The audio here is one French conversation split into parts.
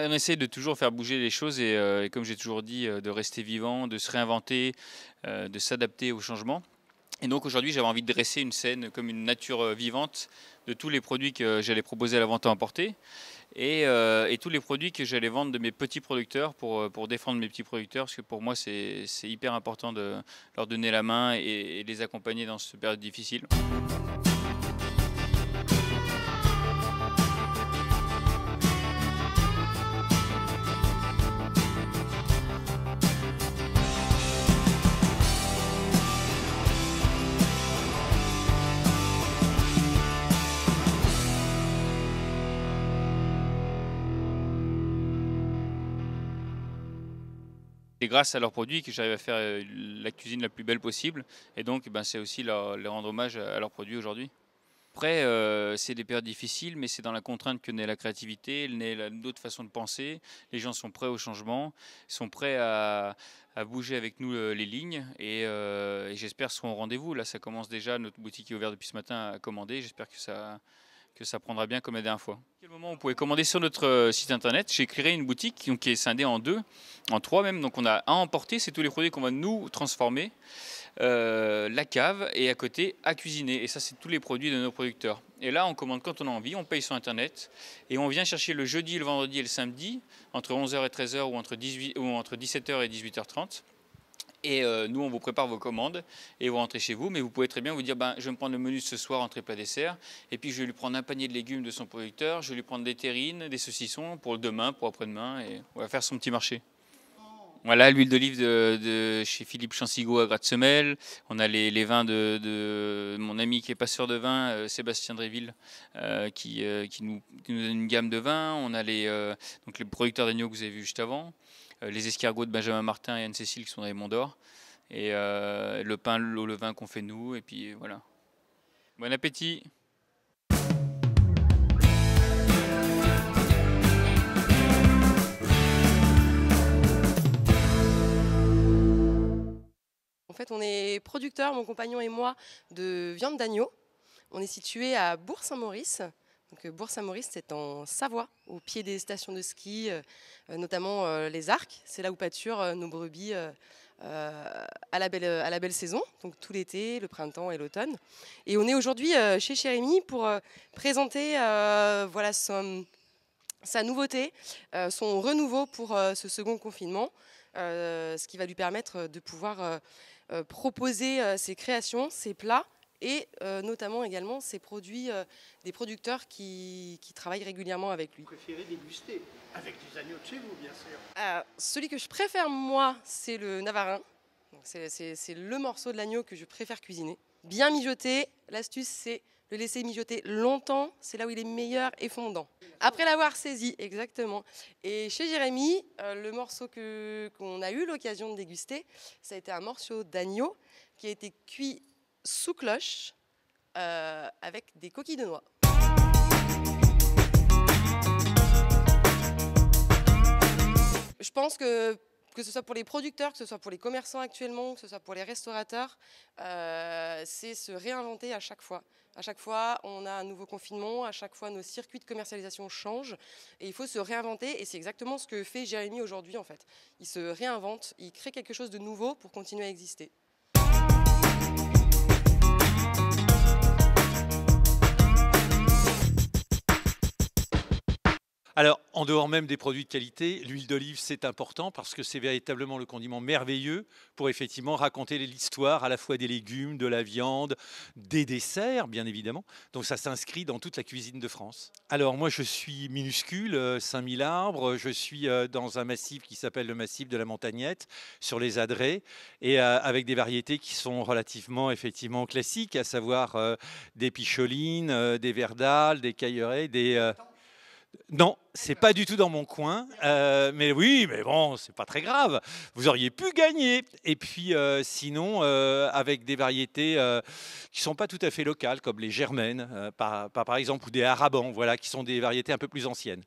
On essaie de toujours faire bouger les choses et comme j'ai toujours dit, de rester vivant, de se réinventer, de s'adapter aux changements. Et donc aujourd'hui, j'avais envie de dresser une scène comme une nature vivante de tous les produits que j'allais proposer à la vente à emporter et tous les produits que j'allais vendre de mes petits producteurs pour défendre mes petits producteurs, parce que pour moi, c'est hyper important de leur donner la main et les accompagner dans cette période difficile. C'est grâce à leurs produits que j'arrive à faire la cuisine la plus belle possible. Et donc, ben, c'est aussi leur rendre hommage à leurs produits aujourd'hui. Après, c'est des périodes difficiles, mais c'est dans la contrainte que naît la créativité, naît d'autres façons de penser. Les gens sont prêts au changement, sont prêts à bouger avec nous les lignes. Et j'espère seront au rendez-vous. Là, ça commence déjà. Notre boutique est ouverte depuis ce matin à commander. J'espère que ça prendra bien comme la dernière fois. À quel moment vous pouvez commander sur notre site internet? J'ai créé une boutique qui est scindée en deux, en trois même. Donc on a à emporter, c'est tous les produits qu'on va nous transformer, la cave et à côté à cuisiner. Et ça, c'est tous les produits de nos producteurs. Et là, on commande quand on a envie, on paye sur internet et on vient chercher le jeudi, le vendredi et le samedi entre 11h et 13h ou entre 17h et 18h30. Et nous, on vous prépare vos commandes et vous rentrez chez vous. Mais vous pouvez très bien vous dire, ben, je vais me prendre le menu de ce soir, entrée plat dessert. Et puis, je vais lui prendre un panier de légumes de son producteur. Je vais lui prendre des terrines, des saucissons pour le demain, pour après-demain. Et on va faire son petit marché. Voilà, l'huile d'olive de chez Philippe Chansigo à Gratte-Semelle. On a les vins de mon ami qui est passeur de vin, Sébastien Dréville, qui nous donne une gamme de vins. On a donc les producteurs d'agneau que vous avez vus juste avant. Les escargots de Benjamin Martin et Anne-Cécile qui sont dans les Monts d'Or. Et le pain, le levain qu'on fait nous. Et puis voilà. Bon appétit! En fait, on est producteur, mon compagnon et moi, de viande d'agneau. On est situé à Bourg-Saint-Maurice. Donc, Bourg-Saint-Maurice, c'est en Savoie, au pied des stations de ski, notamment les Arcs. C'est là où pâturent nos brebis à la belle saison, donc tout l'été, le printemps et l'automne. Et on est aujourd'hui chez Chérémy pour présenter voilà, sa nouveauté, son renouveau pour ce second confinement, ce qui va lui permettre de pouvoir proposer ses créations, ses plats et notamment également ses produits des producteurs qui travaillent régulièrement avec lui. Vous préférez déguster avec des agneaux de chez vous, bien sûr. Celui que je préfère, moi, c'est le navarin. C'est le morceau de l'agneau que je préfère cuisiner. Bien mijoté, l'astuce c'est le laisser mijoter longtemps, c'est là où il est meilleur et fondant. Après l'avoir saisi, exactement. Et chez Jérémy, le morceau qu'on a eu l'occasion de déguster, ça a été un morceau d'agneau qui a été cuit sous cloche avec des coquilles de noix. Je pense que ce soit pour les producteurs, que ce soit pour les commerçants actuellement, que ce soit pour les restaurateurs, c'est se réinventer à chaque fois. À chaque fois, on a un nouveau confinement, à chaque fois, nos circuits de commercialisation changent et il faut se réinventer et c'est exactement ce que fait Jérémy aujourd'hui en fait. Il se réinvente, il crée quelque chose de nouveau pour continuer à exister. Alors, en dehors même des produits de qualité, l'huile d'olive, c'est important parce que c'est véritablement le condiment merveilleux pour effectivement raconter l'histoire à la fois des légumes, de la viande, des desserts, bien évidemment. Donc, ça s'inscrit dans toute la cuisine de France. Alors, moi, je suis minuscule, 5000 arbres. Je suis dans un massif qui s'appelle le massif de la Montagnette, sur les Adrets, et avec des variétés qui sont relativement, effectivement, classiques, à savoir des picholines, des verdales, des caillerets, des... Non, c'est pas du tout dans mon coin, mais oui, mais bon, c'est pas très grave. Vous auriez pu gagner. Et puis, sinon, avec des variétés qui sont pas tout à fait locales, comme les germaines, par exemple, ou des arabans, voilà, qui sont des variétés un peu plus anciennes.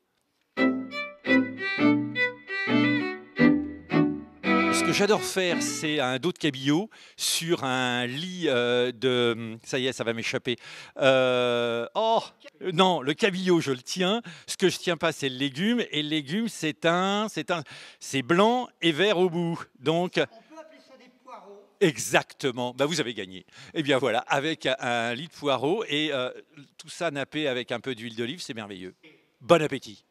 Ce que que j'adore faire, c'est un dos de cabillaud sur un lit Ça y est, ça va m'échapper. Oh non, le cabillaud, je le tiens. Ce que je tiens pas, c'est le légume. Et le légume, c'est blanc et vert au bout. Donc, On peut appeler ça des poireaux. exactement. Bah, vous avez gagné. Et bien voilà, avec un lit de poireaux et tout ça nappé avec un peu d'huile d'olive, c'est merveilleux. Bon appétit.